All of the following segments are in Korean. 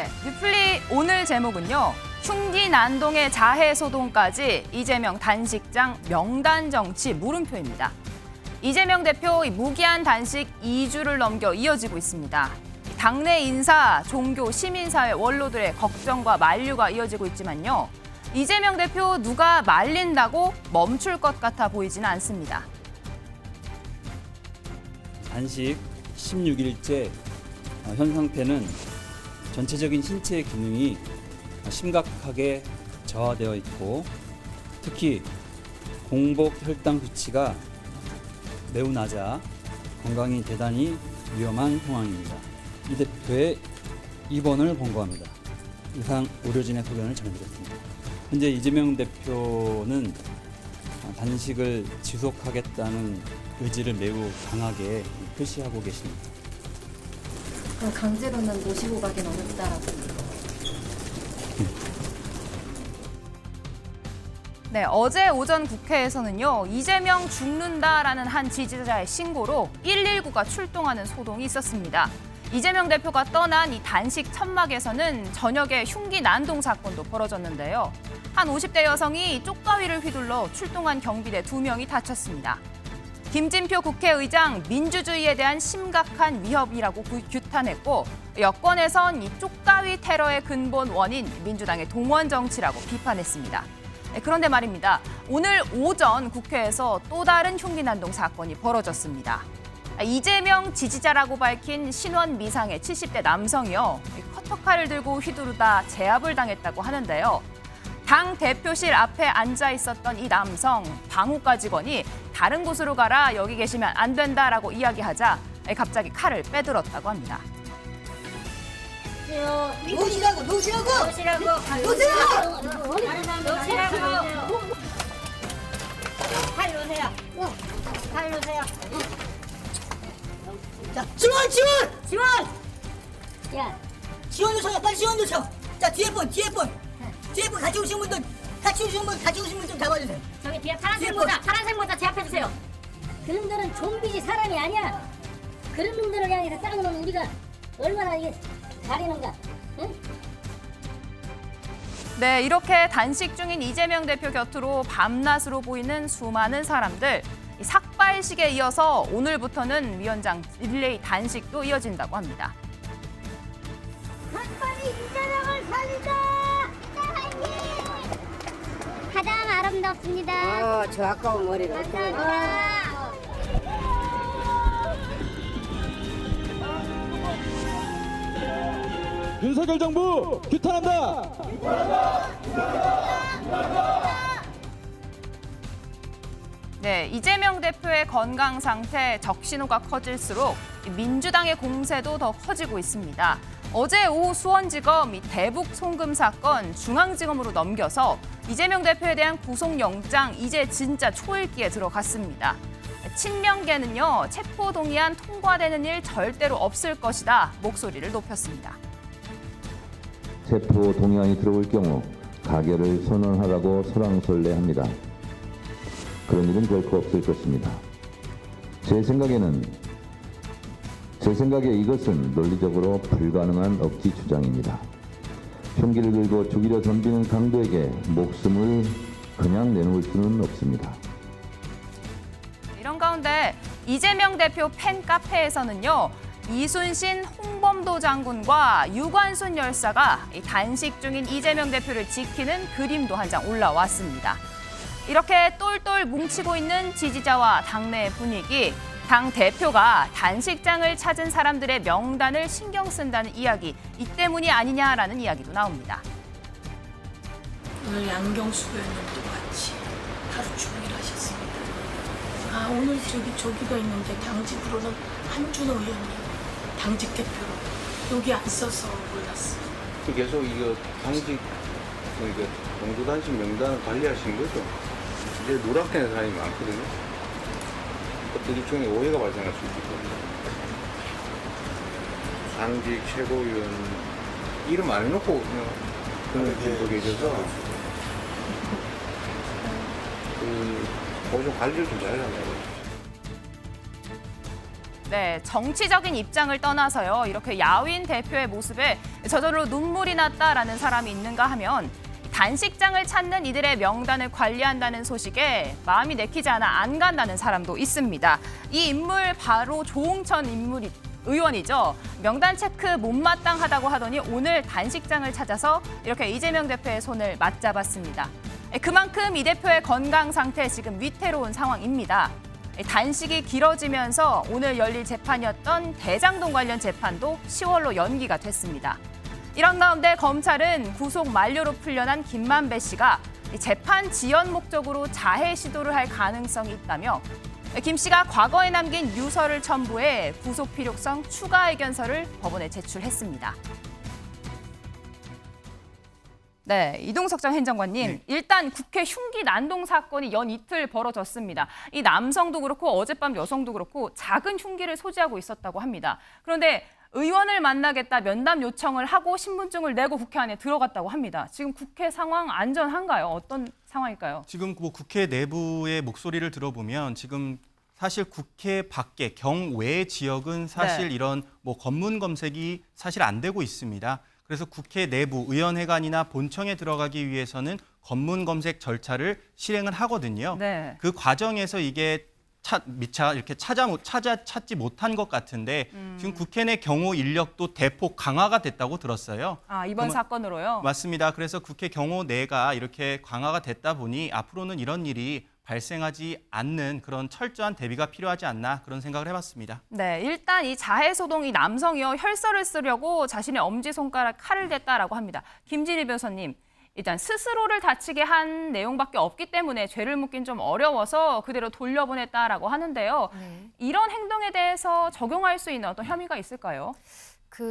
네, 뉴플리 오늘 제목은요. 흉기 난동의 자해 소동까지 이재명 단식장 명단 정치 물음표입니다. 이재명 대표 무기한 단식 2주를 넘겨 이어지고 있습니다. 당내 인사, 종교, 시민사회 원로들의 걱정과 만류가 이어지고 있지만요. 이재명 대표 누가 말린다고 멈출 것 같아 보이지는 않습니다. 단식 16일째 현 상태는 전체적인 신체 기능이 심각하게 저하되어 있고 특히 공복 혈당 수치가 매우 낮아 건강이 대단히 위험한 상황입니다. 이 대표의 입원을 권고합니다. 이상 의료진의 소견을 전해드렸습니다. 현재 이재명 대표는 단식을 지속하겠다는 의지를 매우 강하게 표시하고 계십니다. 그럼 강제로는 모시고 가긴 어렵다라고. 네, 어제 오전 국회에서는요. 이재명 죽는다라는 한 지지자의 신고로 119가 출동하는 소동이 있었습니다. 이재명 대표가 떠난 이 단식 천막에서는 저녁에 흉기 난동 사건도 벌어졌는데요. 한 50대 여성이 쪽가위를 휘둘러 출동한 경비대 2명이 다쳤습니다. 김진표 국회의장 민주주의에 대한 심각한 위협이라고 규탄했고 여권에선 이 쪽가위 테러의 근본 원인 민주당의 동원 정치라고 비판했습니다. 그런데 말입니다. 오늘 오전 국회에서 또 다른 흉기 난동 사건이 벌어졌습니다. 이재명 지지자라고 밝힌 신원 미상의 70대 남성이요. 커터칼을 들고 휘두르다 제압을 당했다고 하는데요. 당 대표실 앞에 앉아 있었던 이 남성 방호과 직원이 다른 곳으로 가라, 여기 계시면 안 된다라고 이야기하자 갑자기 칼을 빼들었다고 합니다. 놓으시라고! 팔 놓으세요. 팔 놓으세요. 자, 지원! 야, 지원 요청해, 빨리 지원 요청! 자, 뒤에 분 같이 오신 분 좀 잡아주세요. 저기 뒤에 파란색 모자 제압해 주세요. 그놈들은 좀비지 사람이 아니야. 그런 놈들을 향해서 싸우면 우리가 얼마나 이게 잘하는가? 응? 네, 이렇게 단식 중인 이재명 대표 곁으로 밤낮으로 보이는 수많은 사람들. 이 삭발식에 이어서 오늘부터는 위원장 릴레이 단식도 이어진다고 합니다. 빨리 이재명을 살리자! 가장 아름답습니다. 저 아까운 머리를 감사합니다. 윤석열 정부 규탄한다. 네, 이재명 대표의 건강 상태 적신호가 커질수록 민주당의 공세도 더 커지고 있습니다. 어제 오후 수원지검 대북 송금 사건 중앙지검으로 넘겨서 이재명 대표에 대한 구속영장 이제 진짜 초읽기에 들어갔습니다. 친명계는요, 체포동의안 통과되는 일 절대로 없을 것이다 목소리를 높였습니다. 체포 동의안이 들어올 경우 가결을 선언하라고 설왕설래합니다. 그런 일은 결코 없을 것입니다. 제 생각에 이것은 논리적으로 불가능한 억지 주장입니다. 흉기를 들고 죽이려 덤비는 강도에게 목숨을 그냥 내놓을 수는 없습니다. 이런 가운데 이재명 대표 팬카페에서는요. 이순신 홍범도 장군과 유관순 열사가 단식 중인 이재명 대표를 지키는 그림도 한 장 올라왔습니다. 이렇게 똘똘 뭉치고 있는 지지자와 당내의 분위기, 당 대표가 단식장을 찾은 사람들의 명단을 신경 쓴다는 이야기, 이 때문이 아니냐라는 이야기도 나옵니다. 오늘 양경수 의원님도 같이 하루 종일 하셨습니다. 아, 오늘 저기가 있는데 당직으로는 한준호 의원님 당직 대표로 여기 안 써서 몰랐어요. 계속 이거 당직 정부 단식 명단을 관리하시는 거죠. 이제 누락되는 사람이 많거든요. 어떤 일종의 오해가 발생할 수 있기 때문에 당직 최고위원 이름 안 해놓고 그냥 그런 분도 계셔서 좀 관리를 좀 잘해야 한다고. 네, 정치적인 입장을 떠나서요. 이렇게 야윈 대표의 모습에 저절로 눈물이 났다라는 사람이 있는가 하면 단식장을 찾는 이들의 명단을 관리한다는 소식에 마음이 내키지 않아 안 간다는 사람도 있습니다. 이 인물 바로 조홍천 의원이죠. 명단 체크 못마땅하다고 하더니 오늘 단식장을 찾아서 이렇게 이재명 대표의 손을 맞잡았습니다. 그만큼 이 대표의 건강 상태 지금 위태로운 상황입니다. 단식이 길어지면서 오늘 열릴 재판이었던 대장동 관련 재판도 10월로 연기가 됐습니다. 이런 가운데 검찰은 구속 만료로 풀려난 김만배 씨가 재판 지연 목적으로 자해 시도를 할 가능성이 있다며 김 씨가 과거에 남긴 유서를 첨부해 구속 필요성 추가 의견서를 법원에 제출했습니다. 네, 이동석 전 행정관님, 일단 국회 흉기 난동 사건이 연 이틀 벌어졌습니다. 이 남성도 그렇고 어젯밤 여성도 그렇고 작은 흉기를 소지하고 있었다고 합니다. 그런데 의원을 만나겠다 면담 요청을 하고 신분증을 내고 국회 안에 들어갔다고 합니다. 지금 국회 상황 안전한가요? 어떤 상황일까요? 지금 뭐 국회 내부의 목소리를 들어보면 지금 사실 국회 밖에 경외 지역은 사실 이런 뭐 검문 검색이 사실 안 되고 있습니다. 그래서 국회 내부 의원회관이나 본청에 들어가기 위해서는 검문 검색 절차를 실행을 하거든요. 네. 그 과정에서 이게 미처 이렇게 찾지 못한 것 같은데 지금 국회 내 경호 인력도 대폭 강화가 됐다고 들었어요. 아, 이번 사건으로요? 맞습니다. 그래서 국회 경호 내가 이렇게 강화가 됐다 보니 앞으로는 이런 일이 발생하지 않는 그런 철저한 대비가 필요하지 않나 그런 생각을 해봤습니다. 네, 일단 이 자해 소동 이 남성이요 혈서를 쓰려고 자신의 엄지손가락 칼을 댔다라고 합니다. 김진희 변호사님, 일단 스스로를 다치게 한 내용밖에 없기 때문에 죄를 묻긴 좀 어려워서 그대로 돌려보냈다라고 하는데요. 이런 행동에 대해서 적용할 수 있는 어떤 혐의가 있을까요?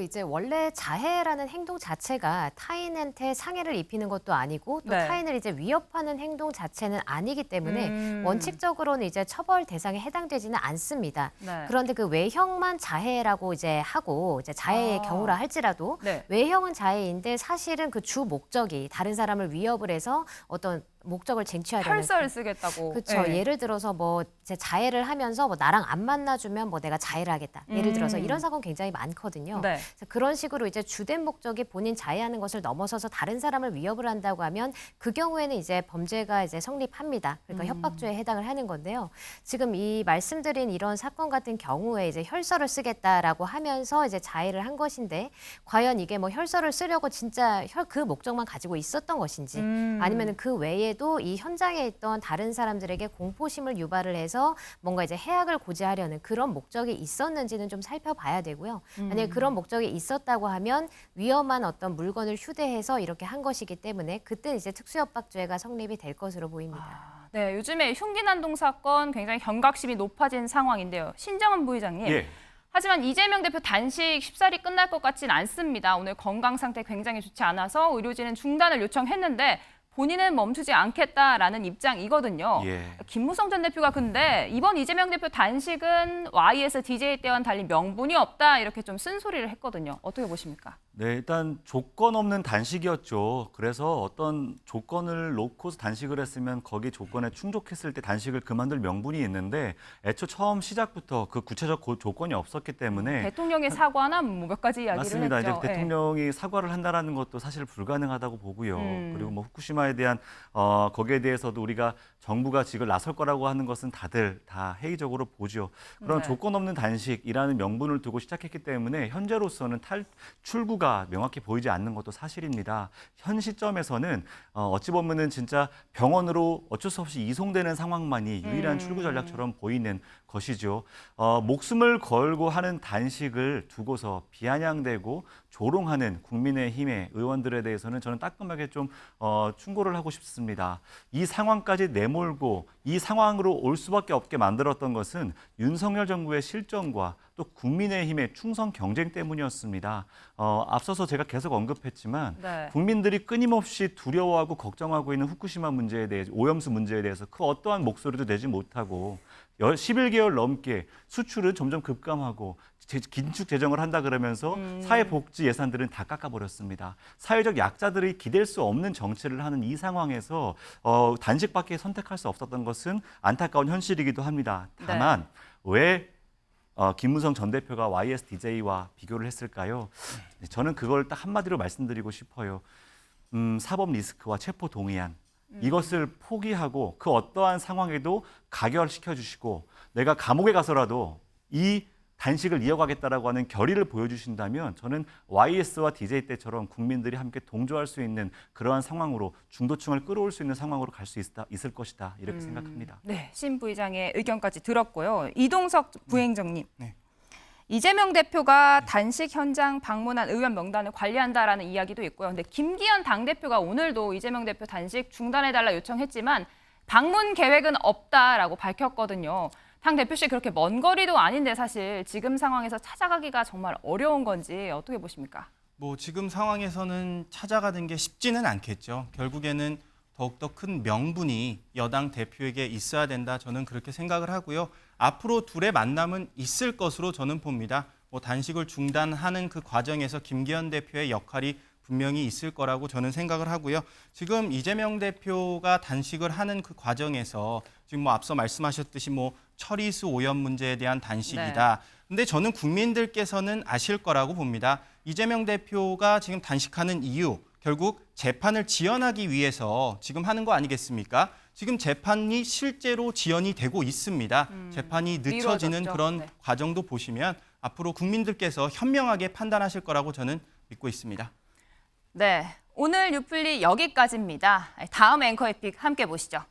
이제 원래 자해라는 행동 자체가 타인한테 상해를 입히는 것도 아니고 또 타인을 이제 위협하는 행동 자체는 아니기 때문에 원칙적으로는 이제 처벌 대상에 해당되지는 않습니다. 그런데 그 외형만 자해라고 이제 하고 이제 자해의 경우라 할지라도 외형은 자해인데 사실은 그 주 목적이 다른 사람을 위협을 해서 어떤 목적을 쟁취하려는 혈서를 쓰겠다고. 그렇죠. 예를 들어서 뭐 제 자해를 하면서 뭐 나랑 안 만나주면 뭐 내가 자해를 하겠다. 예를 들어서 이런 사건 굉장히 많거든요. 그래서 그런 식으로 이제 주된 목적이 본인 자해하는 것을 넘어서서 다른 사람을 위협을 한다고 하면 그 경우에는 이제 범죄가 이제 성립합니다. 그러니까 협박죄에 해당을 하는 건데요. 지금 이 말씀드린 이런 사건 같은 경우에 이제 혈서를 쓰겠다라고 하면서 이제 자해를 한 것인데 과연 이게 뭐 혈서를 쓰려고 진짜 그 목적만 가지고 있었던 것인지 아니면 그 외에도 이 현장에 있던 다른 사람들에게 공포심을 유발을 해서 뭔가 이제 해악을 고지하려는 그런 목적이 있었는지는 좀 살펴봐야 되고요. 만약에 그런 목적이 있었다고 하면 위험한 어떤 물건을 휴대해서 이렇게 한 것이기 때문에 그때 이제 특수협박죄가 성립이 될 것으로 보입니다. 네, 요즘에 흉기 난동 사건 굉장히 경각심이 높아진 상황인데요. 신정은 부의장님. 하지만 이재명 대표 단식 쉽사리 끝날 것 같진 않습니다. 오늘 건강 상태 굉장히 좋지 않아서 의료진은 중단을 요청했는데 본인은 멈추지 않겠다라는 입장이거든요. 김무성 전 대표가 근데 이번 이재명 대표 단식은 YS DJ 때와는 달리 명분이 없다 이렇게 좀 쓴소리를 했거든요. 어떻게 보십니까? 네, 일단 조건 없는 단식이었죠. 그래서 어떤 조건을 놓고서 단식을 했으면 거기 조건에 충족했을 때 단식을 그만둘 명분이 있는데 애초 처음 시작부터 그 구체적 조건이 없었기 때문에 대통령의 사과나 뭐 몇 가지 이야기를 맞습니다. 했죠. 이제 대통령이 사과를 한다라는 것도 사실 불가능하다고 보고요. 그리고 뭐 후쿠시마에 대한 거기에 대해서도 우리가 정부가 직을 나설 거라고 하는 것은 다들 다 회의적으로 보죠. 그런 조건 없는 단식이라는 명분을 두고 시작했기 때문에 현재로서는 출구가 명확히 보이지 않는 것도 사실입니다. 현 시점에서는 어찌 보면은 진짜 병원으로 어쩔 수 없이 이송되는 상황만이 유일한 출구 전략처럼 보이는 것이죠. 목숨을 걸고 하는 단식을 두고서 비아냥대고 조롱하는 국민의힘의 의원들에 대해서는 저는 따끔하게 좀 충고를 하고 싶습니다. 이 상황까지 내몰고 이 상황으로 올 수밖에 없게 만들었던 것은 윤석열 정부의 실정과 또 국민의힘의 충성 경쟁 때문이었습니다. 앞서서 제가 계속 언급했지만 국민들이 끊임없이 두려워하고 걱정하고 있는 후쿠시마 문제에 대해서 오염수 문제에 대해서 그 어떠한 목소리도 내지 못하고 11개월 넘게 수출은 점점 급감하고 긴축 재정을 한다 그러면서 사회복지 예산들은 다 깎아버렸습니다. 사회적 약자들이 기댈 수 없는 정치를 하는 이 상황에서 단식밖에 선택할 수 없었던 것은 안타까운 현실이기도 합니다. 다만 왜 김무성 전 대표가 YSDJ와 비교를 했을까요? 저는 그걸 딱 한마디로 말씀드리고 싶어요. 사법 리스크와 체포 동의안 이것을 포기하고 그 어떠한 상황에도 가결시켜 주시고 내가 감옥에 가서라도 이 단식을 이어가겠다라고 하는 결의를 보여주신다면 저는 YS와 DJ 때처럼 국민들이 함께 동조할 수 있는 그러한 상황으로 중도층을 끌어올 수 있는 상황으로 갈 수 있을 것이다 이렇게 생각합니다. 네, 신 부의장의 의견까지 들었고요. 이동석 부행정님. 네. 이재명 대표가 단식 현장 방문한 의원 명단을 관리한다라는 이야기도 있고요. 근데 김기현 당대표가 오늘도 이재명 대표 단식 중단해달라 요청했지만 방문 계획은 없다라고 밝혔거든요. 당 대표실 그렇게 먼 거리도 아닌데 사실 지금 상황에서 찾아가기가 정말 어려운 건지 어떻게 보십니까? 뭐 지금 상황에서는 찾아가는 게 쉽지는 않겠죠. 결국에는 더욱더 큰 명분이 여당 대표에게 있어야 된다. 저는 그렇게 생각을 하고요. 앞으로 둘의 만남은 있을 것으로 저는 봅니다. 뭐 단식을 중단하는 그 과정에서 김기현 대표의 역할이 분명히 있을 거라고 저는 생각을 하고요. 지금 이재명 대표가 단식을 하는 그 과정에서 지금 뭐 앞서 말씀하셨듯이 뭐 처리수 오염 문제에 대한 단식이다. 근데 저는 국민들께서는 아실 거라고 봅니다. 이재명 대표가 지금 단식하는 이유, 결국 재판을 지연하기 위해서 지금 하는 거 아니겠습니까? 지금 재판이 실제로 지연이 되고 있습니다. 재판이 늦춰지는 미뤄졌죠. 그런 과정도 보시면 앞으로 국민들께서 현명하게 판단하실 거라고 저는 믿고 있습니다. 네, 오늘 뉴플리 여기까지입니다. 다음 앵커 에픽 함께 보시죠.